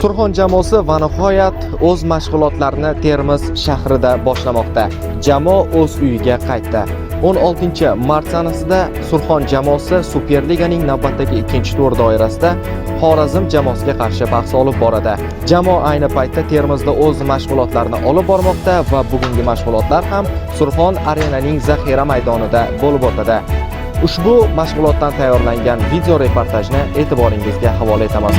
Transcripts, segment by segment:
Surxon jamoasi va nihoyat o'z mashg'ulotlarini Termiz shahrida boshlamoqda. Jamoa o'z uyiga qaytdi. 16-mart sanasida Surxon jamoasi Superliganing navbatdagi 2-tur doirasida Xorazm jamoasiga qarshi bahs olib boradi. Jamoa ayni paytda Termizda o'z mashg'ulotlarini olib bormoqda va bugungi mashg'ulotlar ham Surxon arenaning zaxira maydonida bo'lib o'tadi. Ushbu mashg'ulotdan tayyorlangan video reportajni e'tiboringizga havola etamiz.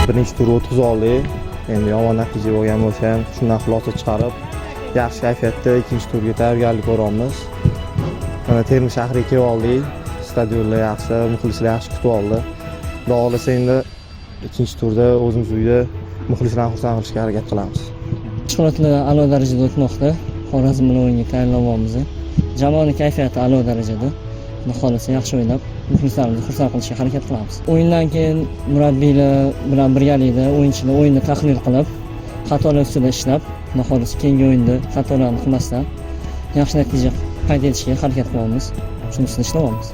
Birinchi tur o'tkaza oldik. Endi yomon natija bo'lgan bo'lsa ham shundan xulosa chiqarib, yaxshi kayfiyatda ikkinchi turga tayyorgarlik ko'ramiz. Mana Termiz shahriga kelib oldik. Stadionlar yaxshi, muxlislar yaxshi kutib oldi. Xudo xolasa endi ikkinchi turda o'zimiz uyda muxlislarni xursand qilishga harakat qilamiz. Mashg'ulotlar a'lo darajada o'tmoqda. Xorazm bilan o'yinga tayyorlanmoqmiz. Jamoaning kayfiyati a'lo darajada. Xudo xolasa yaxshi o'ynab, muxlislarimizni xursand qilishga harakat qilamiz. O'yindan keyin murabbiylar bilan birgalikda o'yinchilar o'yinni tahlil qilib, xatolar ustida ishlab, xudo xolasa keyingi o'yinda xatolarni qilmasdan yaxshi natija qayd etishga harakat qilamiz. Shuning ustida ishlayapmiz.